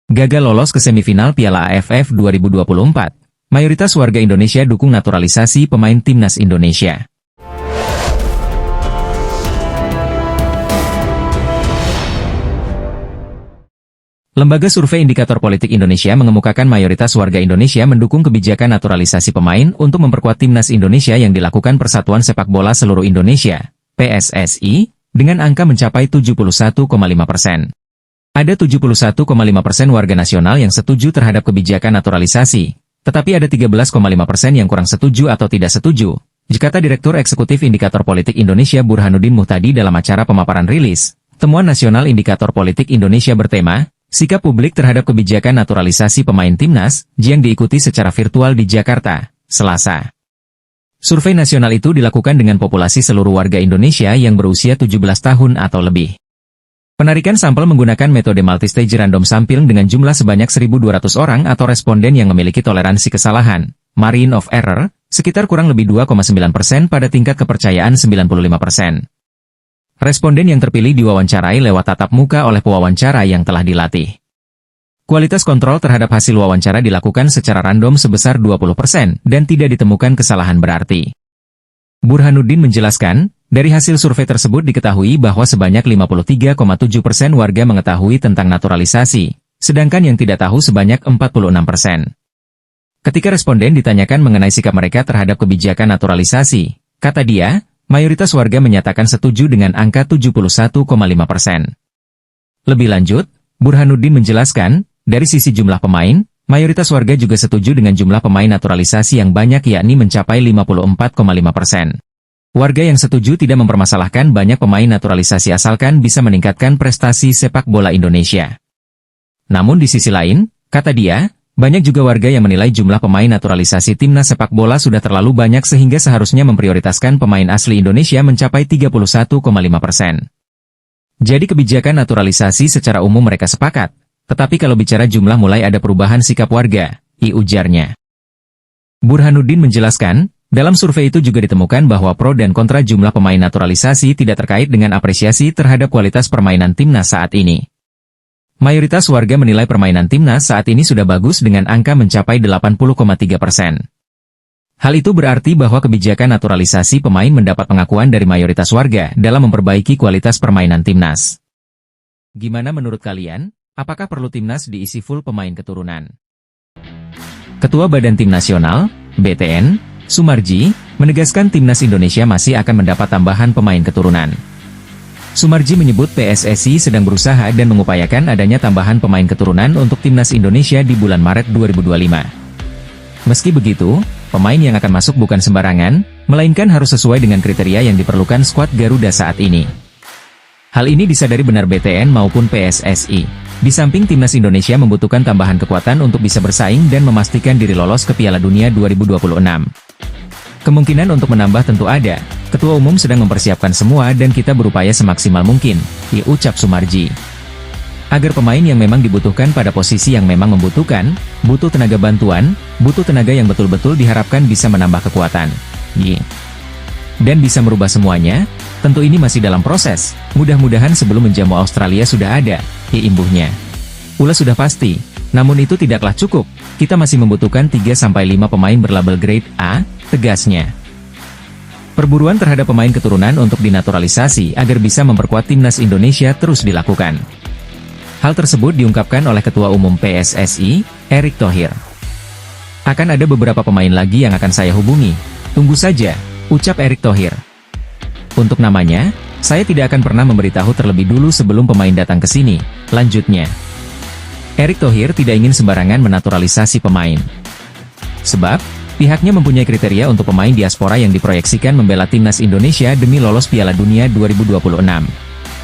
Gagal lolos ke semifinal Piala AFF 2024. Mayoritas warga Indonesia dukung naturalisasi pemain timnas Indonesia. Lembaga Survei Indikator Politik Indonesia mengemukakan mayoritas warga Indonesia mendukung kebijakan naturalisasi pemain untuk memperkuat timnas Indonesia yang dilakukan Persatuan Sepak Bola Seluruh Indonesia, PSSI, dengan angka mencapai 71,5%. Ada 71,5% warga nasional yang setuju terhadap kebijakan naturalisasi, tetapi ada 13,5% yang kurang setuju atau tidak setuju, kata Direktur Eksekutif Indikator Politik Indonesia Burhanuddin Muhtadi dalam acara pemaparan rilis Temuan Nasional Indikator Politik Indonesia bertema, Sikap Publik Terhadap Kebijakan Naturalisasi Pemain Timnas, yang diikuti secara virtual di Jakarta, Selasa. Survei nasional itu dilakukan dengan populasi seluruh warga Indonesia yang berusia 17 tahun atau lebih. Penarikan sampel menggunakan metode multistage random sampling dengan jumlah sebanyak 1.200 orang atau responden yang memiliki toleransi kesalahan, margin of error, sekitar kurang lebih 2,9% pada tingkat kepercayaan 95%. Responden yang terpilih diwawancarai lewat tatap muka oleh pewawancara yang telah dilatih. Kualitas kontrol terhadap hasil wawancara dilakukan secara random sebesar 20% dan tidak ditemukan kesalahan berarti. Burhanuddin menjelaskan, dari hasil survei tersebut diketahui bahwa sebanyak 53,7% warga mengetahui tentang naturalisasi, sedangkan yang tidak tahu sebanyak 46%. Ketika responden ditanyakan mengenai sikap mereka terhadap kebijakan naturalisasi, kata dia, mayoritas warga menyatakan setuju dengan angka 71,5%. Lebih lanjut, Burhanuddin menjelaskan, dari sisi jumlah pemain, mayoritas warga juga setuju dengan jumlah pemain naturalisasi yang banyak yakni mencapai 54,5%. Warga yang setuju tidak mempermasalahkan banyak pemain naturalisasi asalkan bisa meningkatkan prestasi sepak bola Indonesia. Namun di sisi lain, kata dia, banyak juga warga yang menilai jumlah pemain naturalisasi timnas sepak bola sudah terlalu banyak sehingga seharusnya memprioritaskan pemain asli Indonesia mencapai 31,5%. Jadi kebijakan naturalisasi secara umum mereka sepakat, tetapi kalau bicara jumlah mulai ada perubahan sikap warga, ujarnya. Burhanuddin menjelaskan, dalam survei itu juga ditemukan bahwa pro dan kontra jumlah pemain naturalisasi tidak terkait dengan apresiasi terhadap kualitas permainan timnas saat ini. Mayoritas warga menilai permainan timnas saat ini sudah bagus dengan angka mencapai 80,3%. Hal itu berarti bahwa kebijakan naturalisasi pemain mendapat pengakuan dari mayoritas warga dalam memperbaiki kualitas permainan timnas. Gimana menurut kalian? Apakah perlu timnas diisi full pemain keturunan? Ketua Badan Tim Nasional, BTN, Sumarji, menegaskan timnas Indonesia masih akan mendapat tambahan pemain keturunan. Sumarji menyebut PSSI sedang berusaha dan mengupayakan adanya tambahan pemain keturunan untuk timnas Indonesia di bulan Maret 2025. Meski begitu, pemain yang akan masuk bukan sembarangan, melainkan harus sesuai dengan kriteria yang diperlukan skuad Garuda saat ini. Hal ini disadari benar BTN maupun PSSI. Di samping timnas Indonesia membutuhkan tambahan kekuatan untuk bisa bersaing dan memastikan diri lolos ke Piala Dunia 2026. Kemungkinan untuk menambah tentu ada, Ketua Umum sedang mempersiapkan semua dan kita berupaya semaksimal mungkin, ucap Sumarji. Agar pemain yang memang dibutuhkan pada posisi yang memang membutuhkan, butuh tenaga bantuan, butuh tenaga yang betul-betul diharapkan bisa menambah kekuatan. Dan bisa merubah semuanya, tentu ini masih dalam proses, mudah-mudahan sebelum menjamu Australia sudah ada, imbuhnya. Ulas sudah pasti, namun itu tidaklah cukup, kita masih membutuhkan 3-5 pemain berlabel grade A, tegasnya. Perburuan terhadap pemain keturunan untuk dinaturalisasi agar bisa memperkuat timnas Indonesia terus dilakukan. Hal tersebut diungkapkan oleh Ketua Umum PSSI, Erick Thohir. Akan ada beberapa pemain lagi yang akan saya hubungi, tunggu saja, ucap Erick Thohir. Untuk namanya, saya tidak akan pernah memberitahu terlebih dulu sebelum pemain datang ke sini, lanjutnya. Erick Thohir tidak ingin sembarangan menaturalisasi pemain. Sebab, pihaknya mempunyai kriteria untuk pemain diaspora yang diproyeksikan membela timnas Indonesia demi lolos Piala Dunia 2026.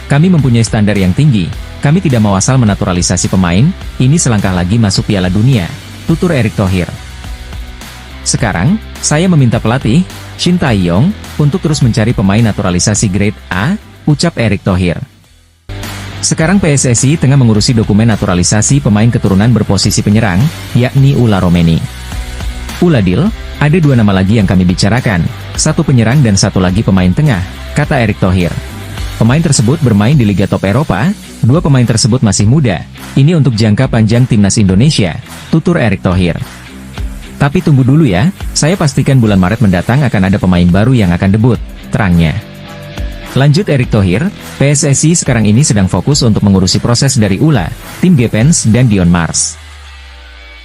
Kami mempunyai standar yang tinggi, kami tidak mau asal menaturalisasi pemain, ini selangkah lagi masuk Piala Dunia, tutur Erick Thohir. Sekarang, saya meminta pelatih, Shin Tae-yong, untuk terus mencari pemain naturalisasi grade A, ucap Erick Thohir. Sekarang PSSI tengah mengurusi dokumen naturalisasi pemain keturunan berposisi penyerang, yakni Ula Romeni. Uladil, ada 2 nama lagi yang kami bicarakan, satu penyerang dan satu lagi pemain tengah, kata Erick Thohir. Pemain tersebut bermain di Liga Top Eropa, Dua pemain tersebut masih muda, ini untuk jangka panjang timnas Indonesia, tutur Erick Thohir. Tapi tunggu dulu ya, saya pastikan bulan Maret mendatang akan ada pemain baru yang akan debut, terangnya. Lanjut Erick Thohir, PSSI sekarang ini sedang fokus untuk mengurusi proses dari ULA, tim Gepens dan Dion Mars.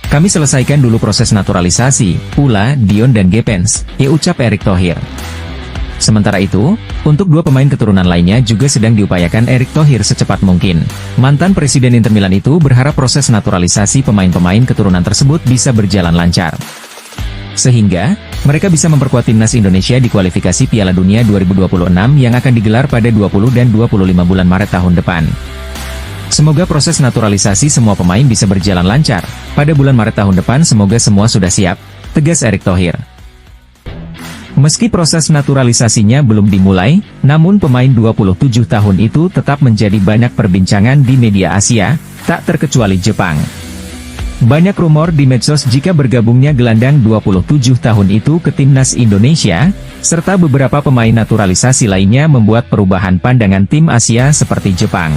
Kami selesaikan dulu proses naturalisasi, ULA, Dion dan Gepens, ya ucap Erick Thohir. Sementara itu, untuk dua pemain keturunan lainnya juga sedang diupayakan Erick Thohir secepat mungkin. Mantan Presiden Inter Milan itu berharap proses naturalisasi pemain-pemain keturunan tersebut bisa berjalan lancar. Sehingga, mereka bisa memperkuat timnas Indonesia di kualifikasi Piala Dunia 2026 yang akan digelar pada 20 dan 25 bulan Maret tahun depan. Semoga proses naturalisasi semua pemain bisa berjalan lancar. Pada bulan Maret tahun depan semoga semua sudah siap, tegas Erick Thohir. Meski proses naturalisasinya belum dimulai, namun pemain 27 tahun itu tetap menjadi banyak perbincangan di media Asia, tak terkecuali Jepang. Banyak rumor di medsos jika bergabungnya gelandang 27 tahun itu ke timnas Indonesia, serta beberapa pemain naturalisasi lainnya membuat perubahan pandangan tim Asia seperti Jepang.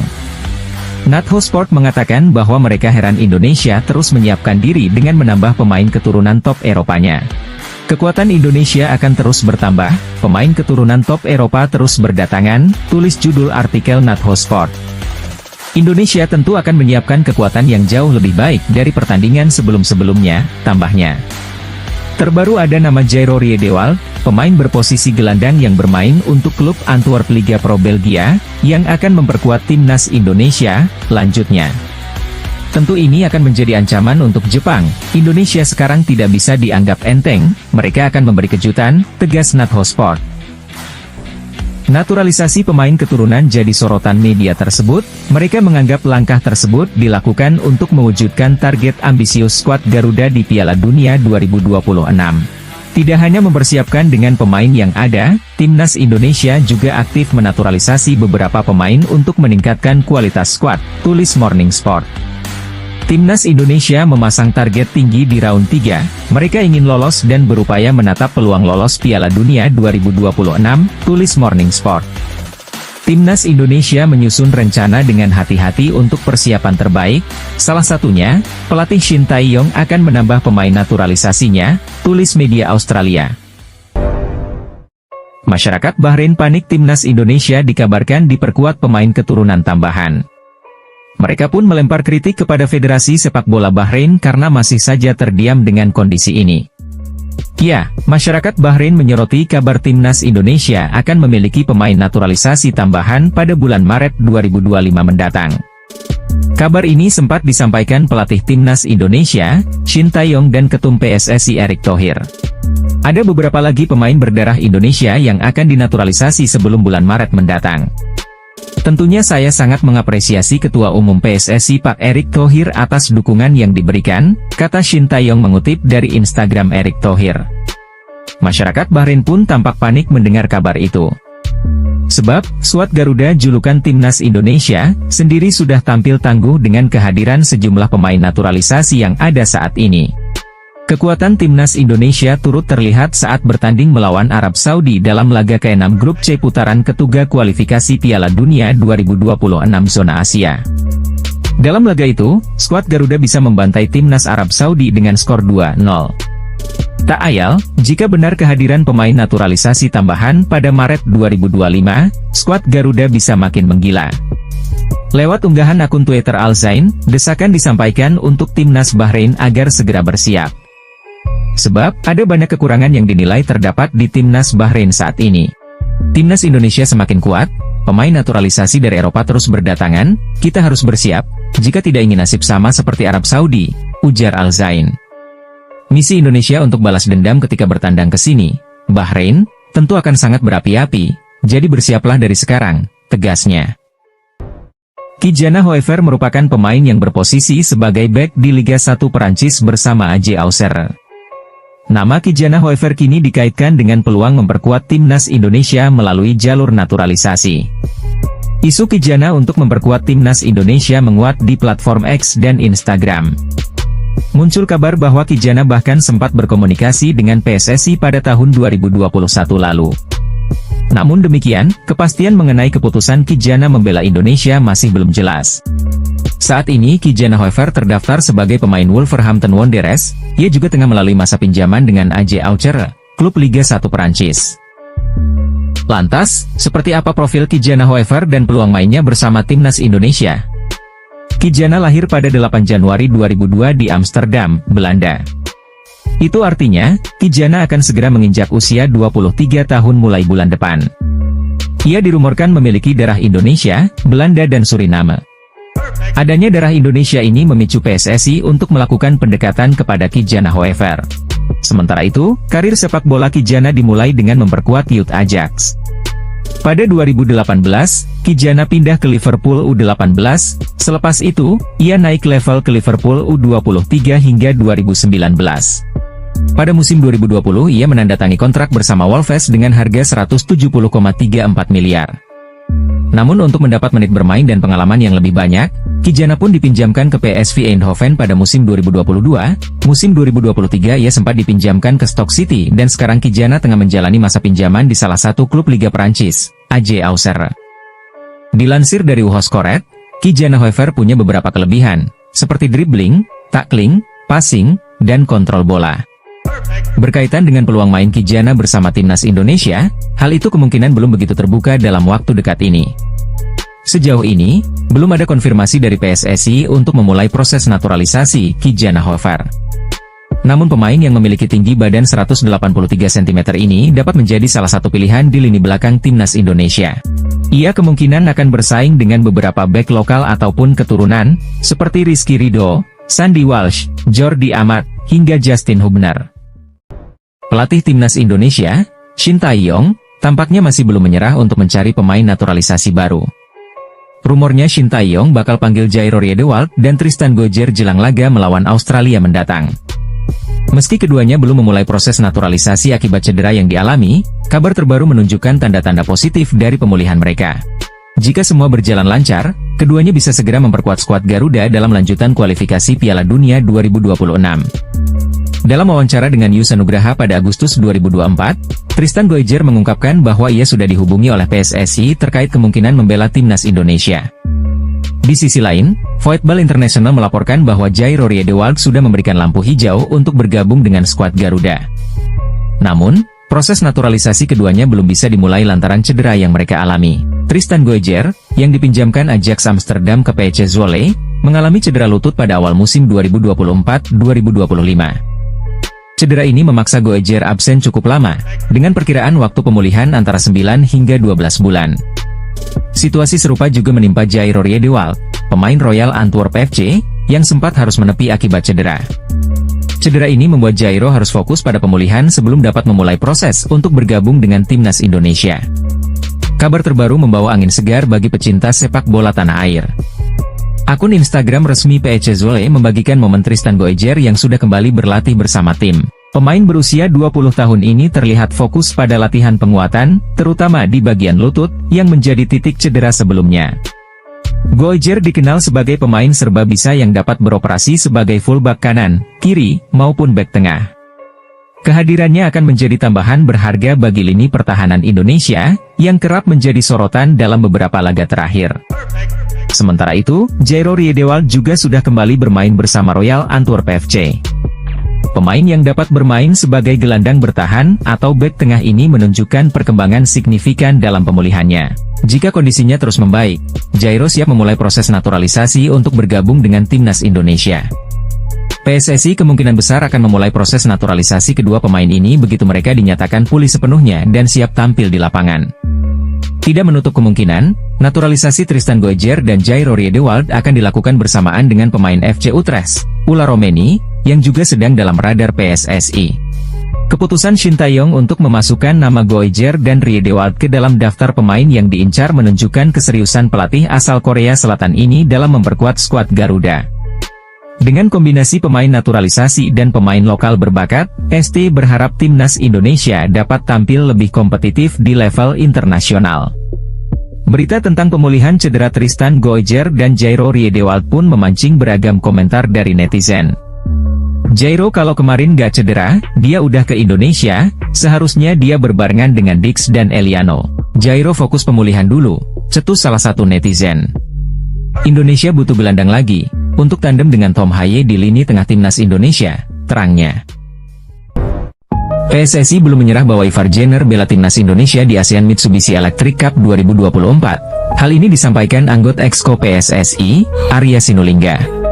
Natho Sport mengatakan bahwa mereka heran Indonesia terus menyiapkan diri dengan menambah pemain keturunan top Eropanya. Kekuatan Indonesia akan terus bertambah, pemain keturunan top Eropa terus berdatangan, tulis judul artikel Natho Sport. Indonesia tentu akan menyiapkan kekuatan yang jauh lebih baik dari pertandingan sebelum-sebelumnya, tambahnya. Terbaru ada nama Jairo Riedewald, pemain berposisi gelandang yang bermain untuk klub Antwerp Liga Pro Belgia, yang akan memperkuat timnas Indonesia, lanjutnya. Tentu ini akan menjadi ancaman untuk Jepang. Indonesia sekarang tidak bisa dianggap enteng, mereka akan memberi kejutan, tegas Natho Sport. Naturalisasi pemain keturunan jadi sorotan media tersebut, mereka menganggap langkah tersebut dilakukan untuk mewujudkan target ambisius skuad Garuda di Piala Dunia 2026. Tidak hanya mempersiapkan dengan pemain yang ada, timnas Indonesia juga aktif menaturalisasi beberapa pemain untuk meningkatkan kualitas skuad, tulis Morning Sport. Timnas Indonesia memasang target tinggi di round 3, mereka ingin lolos dan berupaya menatap peluang lolos Piala Dunia 2026, tulis Morning Sport. Timnas Indonesia menyusun rencana dengan hati-hati untuk persiapan terbaik, salah satunya, pelatih Shin Tae-yong akan menambah pemain naturalisasinya, tulis media Australia. Masyarakat Bahrain panik timnas Indonesia dikabarkan diperkuat pemain keturunan tambahan. Mereka pun melempar kritik kepada Federasi Sepak Bola Bahrain karena masih saja terdiam dengan kondisi ini. Ya, masyarakat Bahrain menyoroti kabar timnas Indonesia akan memiliki pemain naturalisasi tambahan pada bulan Maret 2025 mendatang. Kabar ini sempat disampaikan pelatih timnas Indonesia, Shin Tae-yong dan Ketum PSSI Erick Thohir. Ada beberapa lagi pemain berdarah Indonesia yang akan dinaturalisasi sebelum bulan Maret mendatang. Tentunya saya sangat mengapresiasi Ketua Umum PSSI Pak Erick Thohir atas dukungan yang diberikan, kata Shin Tae-yong mengutip dari Instagram Erick Thohir. Masyarakat Bahrain pun tampak panik mendengar kabar itu. Sebab, skuad Garuda julukan timnas Indonesia, sendiri sudah tampil tangguh dengan kehadiran sejumlah pemain naturalisasi yang ada saat ini. Kekuatan timnas Indonesia turut terlihat saat bertanding melawan Arab Saudi dalam laga ke-6 Grup C putaran ketiga kualifikasi Piala Dunia 2026 zona Asia. Dalam laga itu, skuad Garuda bisa membantai timnas Arab Saudi dengan skor 2-0. Tak ayal, jika benar kehadiran pemain naturalisasi tambahan pada Maret 2025, skuad Garuda bisa makin menggila. Lewat unggahan akun Twitter Al Zain, desakan disampaikan untuk timnas Bahrain agar segera bersiap. Sebab, ada banyak kekurangan yang dinilai terdapat di timnas Bahrain saat ini. Timnas Indonesia semakin kuat, pemain naturalisasi dari Eropa terus berdatangan, kita harus bersiap, jika tidak ingin nasib sama seperti Arab Saudi, ujar Al Zain. Misi Indonesia untuk balas dendam ketika bertandang ke sini, Bahrain, tentu akan sangat berapi-api, jadi bersiaplah dari sekarang, tegasnya. Kijana Hoever merupakan pemain yang berposisi sebagai bek di Liga 1 Perancis bersama AJ Auxerre. Nama Kijana Hoever kini dikaitkan dengan peluang memperkuat timnas Indonesia melalui jalur naturalisasi. Isu Kijana untuk memperkuat timnas Indonesia menguat di platform X dan Instagram. Muncul kabar bahwa Kijana bahkan sempat berkomunikasi dengan PSSI pada tahun 2021 lalu. Namun demikian, kepastian mengenai keputusan Ki-Jana membela Indonesia masih belum jelas. Saat ini Ki-Jana Hoever terdaftar sebagai pemain Wolverhampton Wanderers. Ia juga tengah melalui masa pinjaman dengan AZ Auxerre, klub Liga 1 Perancis. Lantas, seperti apa profil Ki-Jana Hoever dan peluang mainnya bersama timnas Indonesia? Ki-Jana lahir pada 8 Januari 2002 di Amsterdam, Belanda. Itu artinya, Ki-Jana akan segera menginjak usia 23 tahun mulai bulan depan. Ia dirumorkan memiliki darah Indonesia, Belanda dan Suriname. Adanya darah Indonesia ini memicu PSSI untuk melakukan pendekatan kepada Ki-Jana Hoever. Sementara itu, karir sepak bola Ki-Jana dimulai dengan memperkuat Youth Ajax. Pada 2018, Ki-Jana pindah ke Liverpool U18, selepas itu, ia naik level ke Liverpool U23 hingga 2019. Pada musim 2020 ia menandatangani kontrak bersama Wolves dengan harga 170,34 miliar. Namun untuk mendapat menit bermain dan pengalaman yang lebih banyak, Ki-Jana pun dipinjamkan ke PSV Eindhoven pada musim 2022, musim 2023 ia sempat dipinjamkan ke Stoke City dan sekarang Ki-Jana tengah menjalani masa pinjaman di salah satu klub Liga Perancis, AZ Auxerre. Dilansir dari Uhoskoret, Ki-Jana Hoever punya beberapa kelebihan, seperti dribbling, tackling, passing, dan kontrol bola. Berkaitan dengan peluang main Ki-Jana bersama timnas Indonesia, hal itu kemungkinan belum begitu terbuka dalam waktu dekat ini. Sejauh ini, belum ada konfirmasi dari PSSI untuk memulai proses naturalisasi Ki-Jana Hoever. Namun pemain yang memiliki tinggi badan 183 cm ini dapat menjadi salah satu pilihan di lini belakang timnas Indonesia. Ia kemungkinan akan bersaing dengan beberapa bek lokal ataupun keturunan, seperti Rizky Ridho, Sandy Walsh, Jordi Amat, hingga Justin Hubner. Pelatih timnas Indonesia, Shin Tae-yong, tampaknya masih belum menyerah untuk mencari pemain naturalisasi baru. Rumornya Shin Tae-yong bakal panggil Jairo Riedewald dan Tristan Gojjer jelang laga melawan Australia mendatang. Meski keduanya belum memulai proses naturalisasi akibat cedera yang dialami, kabar terbaru menunjukkan tanda-tanda positif dari pemulihan mereka. Jika semua berjalan lancar, keduanya bisa segera memperkuat skuad Garuda dalam lanjutan kualifikasi Piala Dunia 2026. Dalam wawancara dengan Yus Nugraha pada Agustus 2024, Tristan Gojjer mengungkapkan bahwa ia sudah dihubungi oleh PSSI terkait kemungkinan membela timnas Indonesia. Di sisi lain, Voetbal International melaporkan bahwa Jairo Riedewald sudah memberikan lampu hijau untuk bergabung dengan skuad Garuda. Namun, proses naturalisasi keduanya belum bisa dimulai lantaran cedera yang mereka alami. Tristan Gojjer, yang dipinjamkan Ajax Amsterdam ke PC Zwolle, mengalami cedera lutut pada awal musim 2024-2025. Cedera ini memaksa Gojjer absen cukup lama, dengan perkiraan waktu pemulihan antara 9 hingga 12 bulan. Situasi serupa juga menimpa Jairo Riedewald, pemain Royal Antwerp FC, yang sempat harus menepi akibat cedera. Cedera ini membuat Jairo harus fokus pada pemulihan sebelum dapat memulai proses untuk bergabung dengan timnas Indonesia. Kabar terbaru membawa angin segar bagi pecinta sepak bola tanah air. Akun Instagram resmi PC Zwolle membagikan momen Tristan Gojjer yang sudah kembali berlatih bersama tim. Pemain berusia 20 tahun ini terlihat fokus pada latihan penguatan, terutama di bagian lutut, yang menjadi titik cedera sebelumnya. Gojjer dikenal sebagai pemain serba bisa yang dapat beroperasi sebagai fullback kanan, kiri, maupun bek tengah. Kehadirannya akan menjadi tambahan berharga bagi lini pertahanan Indonesia, yang kerap menjadi sorotan dalam beberapa laga terakhir. Sementara itu, Jairo Riedewald juga sudah kembali bermain bersama Royal Antwerp FC. Pemain yang dapat bermain sebagai gelandang bertahan atau bek tengah ini menunjukkan perkembangan signifikan dalam pemulihannya. Jika kondisinya terus membaik, Jairo siap memulai proses naturalisasi untuk bergabung dengan timnas Indonesia. PSSI kemungkinan besar akan memulai proses naturalisasi kedua pemain ini begitu mereka dinyatakan pulih sepenuhnya dan siap tampil di lapangan. Tidak menutup kemungkinan, naturalisasi Tristan Gojjer dan Jairo Riedewald akan dilakukan bersamaan dengan pemain FC Utrecht, Ula Romeni, yang juga sedang dalam radar PSSI. Keputusan Shin Tae-yong untuk memasukkan nama Gojjer dan Riedewald ke dalam daftar pemain yang diincar menunjukkan keseriusan pelatih asal Korea Selatan ini dalam memperkuat skuad Garuda. Dengan kombinasi pemain naturalisasi dan pemain lokal berbakat, ST berharap timnas Indonesia dapat tampil lebih kompetitif di level internasional. Berita tentang pemulihan cedera Tristan Gojjer dan Jairo Riedewald pun memancing beragam komentar dari netizen. Jairo kalau kemarin gak cedera, dia udah ke Indonesia, seharusnya dia berbarengan dengan Dix dan Eliano. Jairo fokus pemulihan dulu, cetus salah satu netizen. Indonesia butuh gelandang lagi, untuk tandem dengan Tom Haye di lini tengah timnas Indonesia, terangnya. PSSI belum menyerah bahwa Ivar Jenner bela timnas Indonesia di ASEAN Mitsubishi Electric Cup 2024. Hal ini disampaikan anggota Exco PSSI, Arya Sinulinga.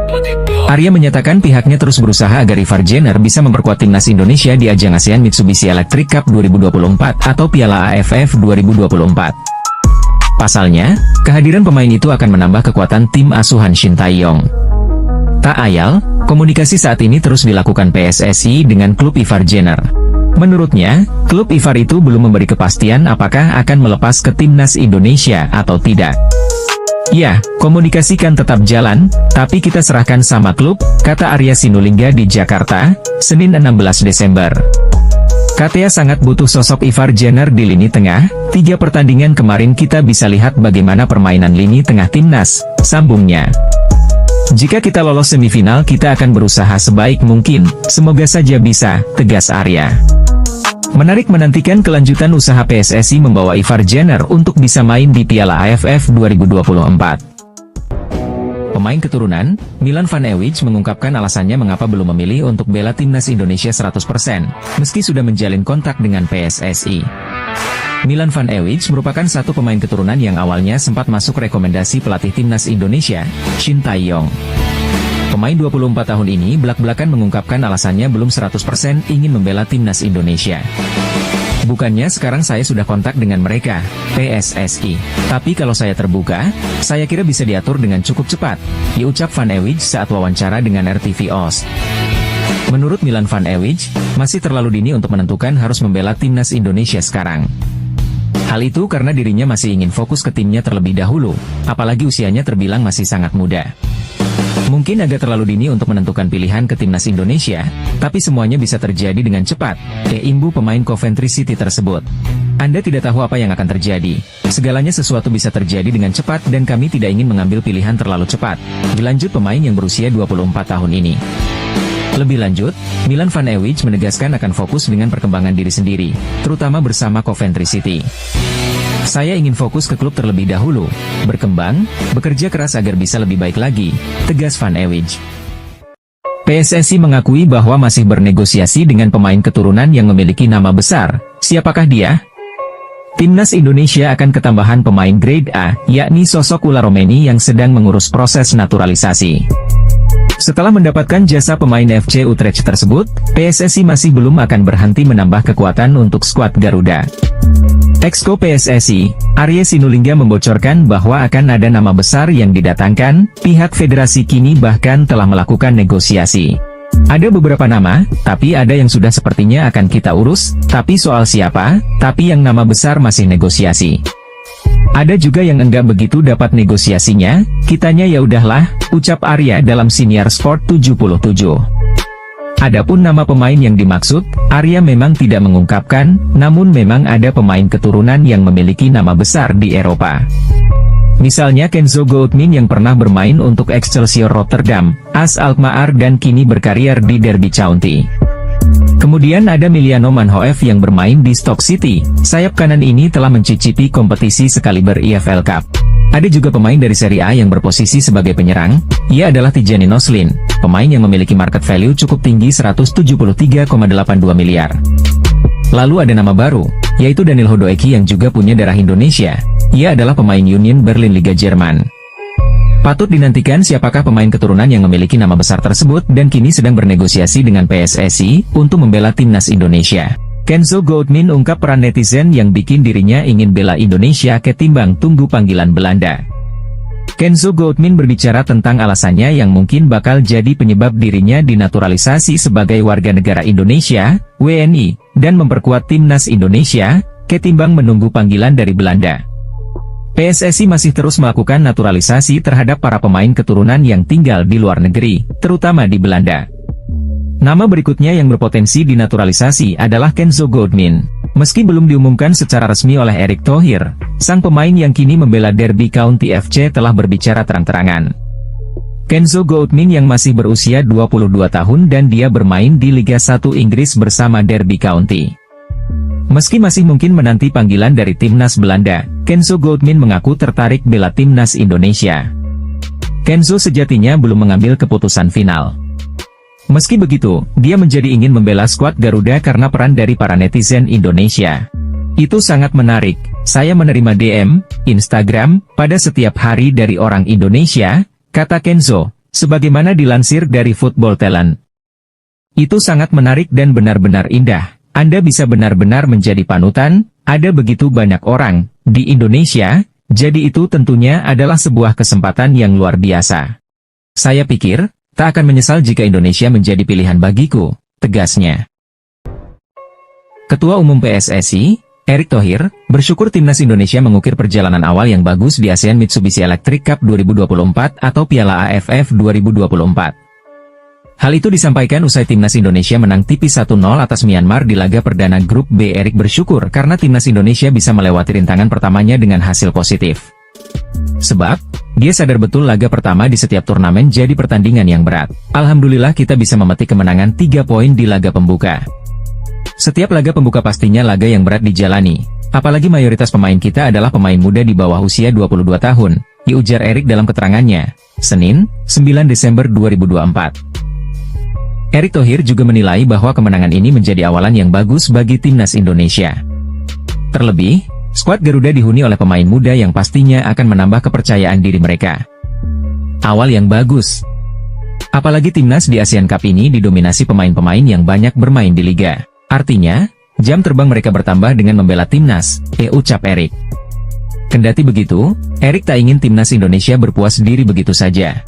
Arya menyatakan pihaknya terus berusaha agar Ivar Jenner bisa memperkuat timnas Indonesia di ajang ASEAN Mitsubishi Electric Cup 2024 atau Piala AFF 2024. Pasalnya, kehadiran pemain itu akan menambah kekuatan tim asuhan Shin Tae-yong. Tak ayal, komunikasi saat ini terus dilakukan PSSI dengan klub Ivar Jenner. Menurutnya, klub Ivar itu belum memberi kepastian apakah akan melepas ke timnas Indonesia atau tidak. Ya, komunikasi kan tetap jalan, tapi kita serahkan sama klub, kata Arya Sinulinga di Jakarta, Senin 16 Desember. KTA sangat butuh sosok Ivar Jenner di lini tengah, 3 pertandingan kemarin kita bisa lihat bagaimana permainan lini tengah timnas, sambungnya. Jika kita lolos semifinal kita akan berusaha sebaik mungkin, semoga saja bisa, tegas Arya. Menarik menantikan kelanjutan usaha PSSI membawa Ivar Jenner untuk bisa main di Piala AFF 2024. Pemain keturunan, Milan Van Ewijk mengungkapkan alasannya mengapa belum memilih untuk bela timnas Indonesia 100%, meski sudah menjalin kontak dengan PSSI. Milan Van Ewijk merupakan satu pemain keturunan yang awalnya sempat masuk rekomendasi pelatih timnas Indonesia, Shin Tae-yong. Pemain 24 tahun ini belak-belakan mengungkapkan alasannya belum 100% ingin membela timnas Indonesia. Bukannya sekarang saya sudah kontak dengan mereka, PSSI. Tapi kalau saya terbuka, saya kira bisa diatur dengan cukup cepat, diucap Van Ewijk saat wawancara dengan RTV Oost. Menurut Milan Van Ewijk, masih terlalu dini untuk menentukan harus membela timnas Indonesia sekarang. Hal itu karena dirinya masih ingin fokus ke timnya terlebih dahulu, apalagi usianya terbilang masih sangat muda. Mungkin agak terlalu dini untuk menentukan pilihan ke timnas Indonesia, tapi semuanya bisa terjadi dengan cepat, imbu pemain Coventry City tersebut. Anda tidak tahu apa yang akan terjadi. Segalanya sesuatu bisa terjadi dengan cepat dan kami tidak ingin mengambil pilihan terlalu cepat, dilanjut pemain yang berusia 24 tahun ini. Lebih lanjut, Milan Van Ewijk menegaskan akan fokus dengan perkembangan diri sendiri, terutama bersama Coventry City. Saya ingin fokus ke klub terlebih dahulu, berkembang, bekerja keras agar bisa lebih baik lagi, tegas Van Ewijk. PSSI mengakui bahwa masih bernegosiasi dengan pemain keturunan yang memiliki nama besar. Siapakah dia? Timnas Indonesia akan ketambahan pemain grade A, yakni sosok Ula Romeni yang sedang mengurus proses naturalisasi. Setelah mendapatkan jasa pemain FC Utrecht tersebut, PSSI masih belum akan berhenti menambah kekuatan untuk skuad Garuda. Exco PSSI, Arya Sinulinga membocorkan bahwa akan ada nama besar yang didatangkan, pihak federasi kini bahkan telah melakukan negosiasi. Ada beberapa nama, tapi ada yang sudah sepertinya akan kita urus, tapi soal siapa, tapi yang nama besar masih negosiasi. Ada juga yang enggak begitu dapat negosiasinya, kitanya ya udahlah, ucap Arya dalam Siniar Sport 77. Adapun nama pemain yang dimaksud, Arya memang tidak mengungkapkan, namun memang ada pemain keturunan yang memiliki nama besar di Eropa. Misalnya Kenzo Goldmin yang pernah bermain untuk Excelsior Rotterdam, AS Alkmaar dan kini berkarier di Derby County. Kemudian ada Miliano Manhoef yang bermain di Stoke City, sayap kanan ini telah mencicipi kompetisi sekaliber EFL Cup. Ada juga pemain dari Serie A yang berposisi sebagai penyerang, ia adalah Tijani Noslin, pemain yang memiliki market value cukup tinggi 173,82 miliar. Lalu ada nama baru, yaitu Daniel Hodoeki yang juga punya darah Indonesia, ia adalah pemain Union Berlin Liga Jerman. Patut dinantikan siapakah pemain keturunan yang memiliki nama besar tersebut dan kini sedang bernegosiasi dengan PSSI untuk membela timnas Indonesia. Kenzo Goldmin ungkap peran netizen yang bikin dirinya ingin bela Indonesia ketimbang tunggu panggilan Belanda. Kenzo Goldmin berbicara tentang alasannya yang mungkin bakal jadi penyebab dirinya dinaturalisasi sebagai warga negara Indonesia, WNI, dan memperkuat timnas Indonesia, ketimbang menunggu panggilan dari Belanda. PSSI masih terus melakukan naturalisasi terhadap para pemain keturunan yang tinggal di luar negeri, terutama di Belanda. Nama berikutnya yang berpotensi dinaturalisasi adalah Kenzo Goldmin. Meski belum diumumkan secara resmi oleh Erick Thohir, sang pemain yang kini membela Derby County FC telah berbicara terang-terangan. Kenzo Goldmin yang masih berusia 22 tahun dan dia bermain di Liga 1 Inggris bersama Derby County. Meski masih mungkin menanti panggilan dari timnas Belanda, Kenzo Goldmin mengaku tertarik bela timnas Indonesia. Kenzo sejatinya belum mengambil keputusan final. Meski begitu, dia menjadi ingin membela skuad Garuda karena peran dari para netizen Indonesia. Itu sangat menarik, saya menerima DM, Instagram, pada setiap hari dari orang Indonesia, kata Kenzo, sebagaimana dilansir dari Football Talent. Itu sangat menarik dan benar-benar indah. Anda bisa benar-benar menjadi panutan, ada begitu banyak orang di Indonesia, jadi itu tentunya adalah sebuah kesempatan yang luar biasa. Saya pikir, tak akan menyesal jika Indonesia menjadi pilihan bagiku, tegasnya. Ketua Umum PSSI, Erick Thohir, bersyukur timnas Indonesia mengukir perjalanan awal yang bagus di ASEAN Mitsubishi Electric Cup 2024 atau Piala AFF 2024. Hal itu disampaikan usai timnas Indonesia menang tipis 1-0 atas Myanmar di laga perdana Grup B. Erick bersyukur karena timnas Indonesia bisa melewati rintangan pertamanya dengan hasil positif. Sebab, dia sadar betul laga pertama di setiap turnamen jadi pertandingan yang berat. Alhamdulillah kita bisa memetik kemenangan 3 poin di laga pembuka. Setiap laga pembuka pastinya laga yang berat dijalani, apalagi mayoritas pemain kita adalah pemain muda di bawah usia 22 tahun, diujar Erick dalam keterangannya, Senin, 9 Desember 2024. Erick Thohir juga menilai bahwa kemenangan ini menjadi awalan yang bagus bagi timnas Indonesia. Terlebih, skuad Garuda dihuni oleh pemain muda yang pastinya akan menambah kepercayaan diri mereka. Awal yang bagus. Apalagi timnas di ASEAN Cup ini didominasi pemain-pemain yang banyak bermain di liga. Artinya, jam terbang mereka bertambah dengan membela timnas, ucap Erick. Kendati begitu, Erick tak ingin timnas Indonesia berpuas diri begitu saja.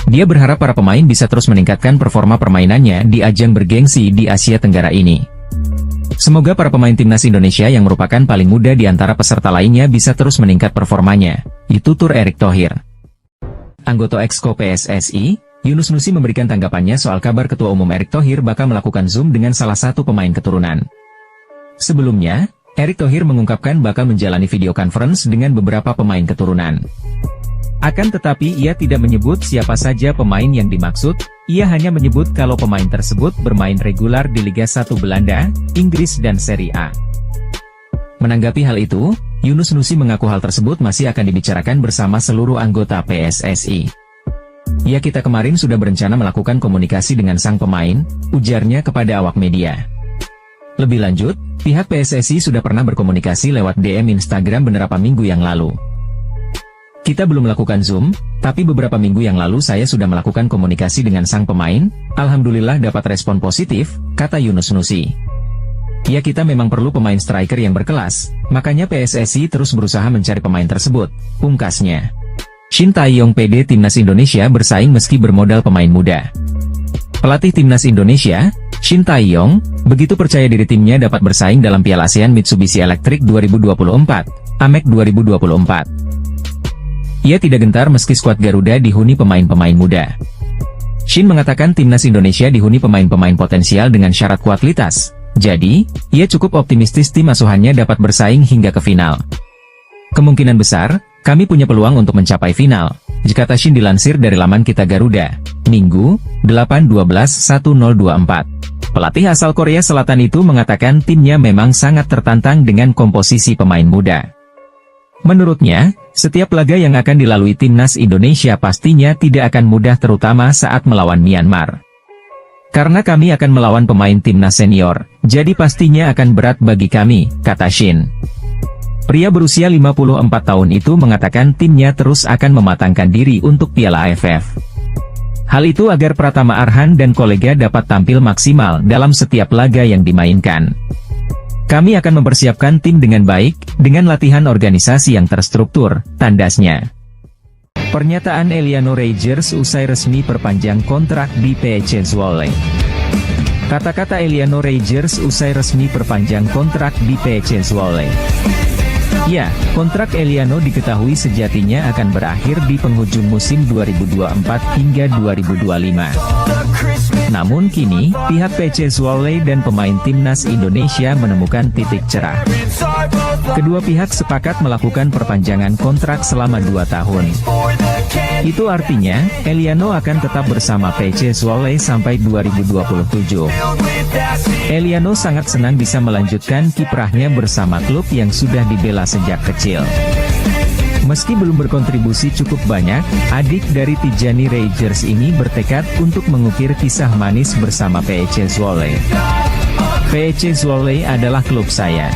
Dia berharap para pemain bisa terus meningkatkan performa permainannya di ajang bergengsi di Asia Tenggara ini. Semoga para pemain timnas Indonesia yang merupakan paling muda di antara peserta lainnya bisa terus meningkat performanya, tutur Erick Thohir. Anggota Exco PSSI, Yunus Nusi memberikan tanggapannya soal kabar Ketua Umum Erick Thohir bakal melakukan Zoom dengan salah satu pemain keturunan. Sebelumnya, Erick Thohir mengungkapkan bakal menjalani video conference dengan beberapa pemain keturunan. Akan tetapi ia tidak menyebut siapa saja pemain yang dimaksud, ia hanya menyebut kalau pemain tersebut bermain reguler di Liga 1 Belanda, Inggris dan Serie A. Menanggapi hal itu, Yunus Nusi mengaku hal tersebut masih akan dibicarakan bersama seluruh anggota PSSI. Ya kita kemarin sudah berencana melakukan komunikasi dengan sang pemain, ujarnya kepada awak media. Lebih lanjut, pihak PSSI sudah pernah berkomunikasi lewat DM Instagram beberapa minggu yang lalu. Kita belum melakukan Zoom, tapi beberapa minggu yang lalu saya sudah melakukan komunikasi dengan sang pemain, alhamdulillah dapat respon positif, kata Yunus Nusi. Ya kita memang perlu pemain striker yang berkelas, makanya PSSI terus berusaha mencari pemain tersebut, pungkasnya. Shin Tae-yong PD Timnas Indonesia bersaing meski bermodal pemain muda. Pelatih Timnas Indonesia, Shin Tae-yong, begitu percaya diri timnya dapat bersaing dalam Piala ASEAN Mitsubishi Electric 2024, AMEC 2024. Ia tidak gentar meski skuad Garuda dihuni pemain-pemain muda. Shin mengatakan timnas Indonesia dihuni pemain-pemain potensial dengan syarat kualitas. Jadi, ia cukup optimistis tim asuhannya dapat bersaing hingga ke final. Kemungkinan besar, kami punya peluang untuk mencapai final, kata Shin dilansir dari laman Kita Garuda, Minggu, 8/12/1024. Pelatih asal Korea Selatan itu mengatakan timnya memang sangat tertantang dengan komposisi pemain muda. Menurutnya, setiap laga yang akan dilalui timnas Indonesia pastinya tidak akan mudah terutama saat melawan Myanmar. Karena kami akan melawan pemain timnas senior, jadi pastinya akan berat bagi kami, kata Shin. Pria berusia 54 tahun itu mengatakan timnya terus akan mematangkan diri untuk Piala AFF. Hal itu agar Pratama Arhan dan kolega dapat tampil maksimal dalam setiap laga yang dimainkan. Kami akan mempersiapkan tim dengan baik, dengan latihan organisasi yang terstruktur, tandasnya. Pernyataan Eliano Rangers usai resmi perpanjang kontrak di PC Zwolle. Kata-kata Eliano Rangers usai resmi perpanjang kontrak di PC Zwolle. Ya, kontrak Eliano diketahui sejatinya akan berakhir di penghujung musim 2024 hingga 2025. Namun kini, pihak PC Zwolle dan pemain timnas Indonesia menemukan titik cerah. Kedua pihak sepakat melakukan perpanjangan kontrak selama 2 tahun. Itu artinya, Eliano akan tetap bersama PC Zwolle sampai 2027. Eliano sangat senang bisa melanjutkan kiprahnya bersama klub yang sudah dibela sejak kecil. Meski belum berkontribusi cukup banyak, adik dari Tijani Rangers ini bertekad untuk mengukir kisah manis bersama PEC Zwolle. PEC Zwolle adalah klub saya.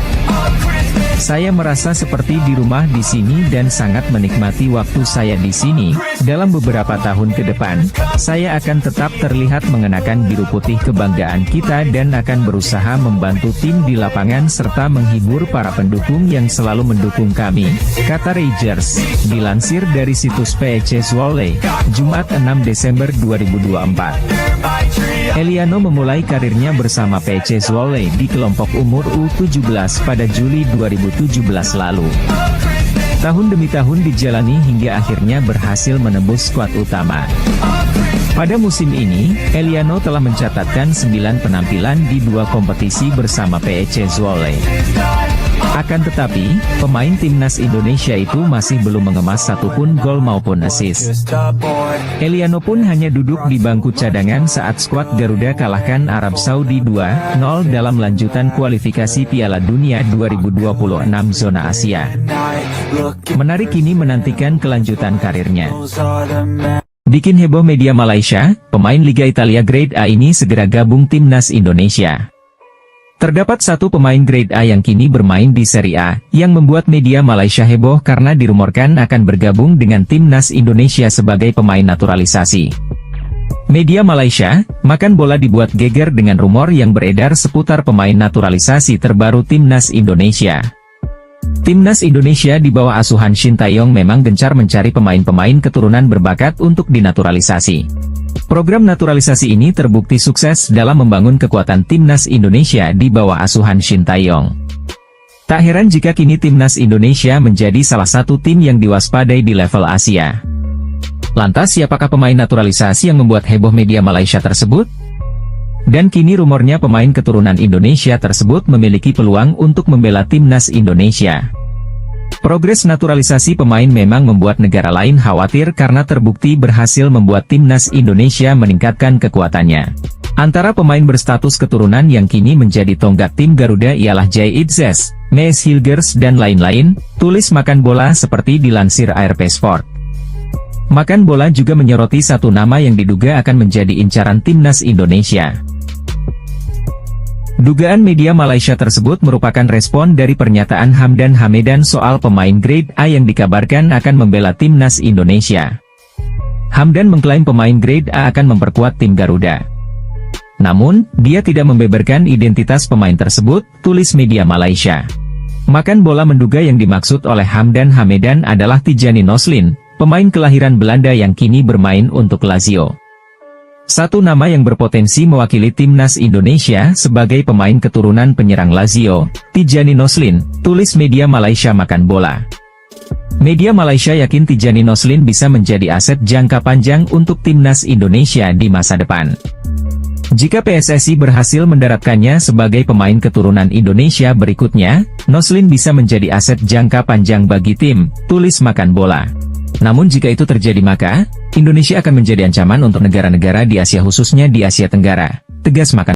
Saya merasa seperti di rumah di sini dan sangat menikmati waktu saya di sini. Dalam beberapa tahun ke depan, saya akan tetap terlihat mengenakan biru putih kebanggaan kita dan akan berusaha membantu tim di lapangan serta menghibur para pendukung yang selalu mendukung kami, kata Rangers. Dilansir dari situs PEC Zwolle, Jumat 6 Desember 2024. Eliano memulai karirnya bersama PEC Zwolle di kelompok umur U17 pada Juli 2017 lalu. Tahun demi tahun dijalani hingga akhirnya berhasil menembus skuad utama. Pada musim ini, Eliano telah mencatatkan 9 penampilan di 2 kompetisi bersama PEC Zwolle. Akan tetapi, pemain timnas Indonesia itu masih belum mengemas satupun gol maupun assist. Eliano pun hanya duduk di bangku cadangan saat skuad Garuda kalahkan Arab Saudi 2-0 dalam lanjutan kualifikasi Piala Dunia 2026 zona Asia. Menarik ini menantikan kelanjutan karirnya. Bikin heboh media Malaysia, pemain Liga Italia Grade A ini segera gabung timnas Indonesia. Terdapat satu pemain grade A yang kini bermain di Serie A, yang membuat media Malaysia heboh karena dirumorkan akan bergabung dengan timnas Indonesia sebagai pemain naturalisasi. Media Malaysia, Makan Bola dibuat geger dengan rumor yang beredar seputar pemain naturalisasi terbaru timnas Indonesia. Timnas Indonesia di bawah asuhan Shin Tae-yong memang gencar mencari pemain-pemain keturunan berbakat untuk dinaturalisasi. Program naturalisasi ini terbukti sukses dalam membangun kekuatan timnas Indonesia di bawah asuhan Shin Tae-yong. Tak heran jika kini timnas Indonesia menjadi salah satu tim yang diwaspadai di level Asia. Lantas siapakah pemain naturalisasi yang membuat heboh media Malaysia tersebut? Dan kini rumornya pemain keturunan Indonesia tersebut memiliki peluang untuk membela timnas Indonesia. Progres naturalisasi pemain memang membuat negara lain khawatir karena terbukti berhasil membuat timnas Indonesia meningkatkan kekuatannya. Antara pemain berstatus keturunan yang kini menjadi tonggak tim Garuda ialah Jay Itzes, Mees Hilgers dan lain-lain, tulis Makan Bola seperti dilansir ARP Sport. Makan Bola juga menyoroti satu nama yang diduga akan menjadi incaran timnas Indonesia. Dugaan media Malaysia tersebut merupakan respon dari pernyataan Hamdan Hamedan soal pemain grade A yang dikabarkan akan membela timnas Indonesia. Hamdan mengklaim pemain grade A akan memperkuat tim Garuda. Namun, dia tidak membeberkan identitas pemain tersebut, tulis media Malaysia. Makan Bola menduga yang dimaksud oleh Hamdan Hamedan adalah Tijani Noslin, pemain kelahiran Belanda yang kini bermain untuk Lazio. Satu nama yang berpotensi mewakili timnas Indonesia sebagai pemain keturunan penyerang Lazio, Tijani Noslin, tulis media Malaysia Makan Bola. Media Malaysia yakin Tijani Noslin bisa menjadi aset jangka panjang untuk timnas Indonesia di masa depan. Jika PSSI berhasil mendaratkannya sebagai pemain keturunan Indonesia berikutnya, Noslin bisa menjadi aset jangka panjang bagi tim, tulis Makan Bola. Namun jika itu terjadi maka, Indonesia akan menjadi ancaman untuk negara-negara di Asia khususnya di Asia Tenggara, tegas Makan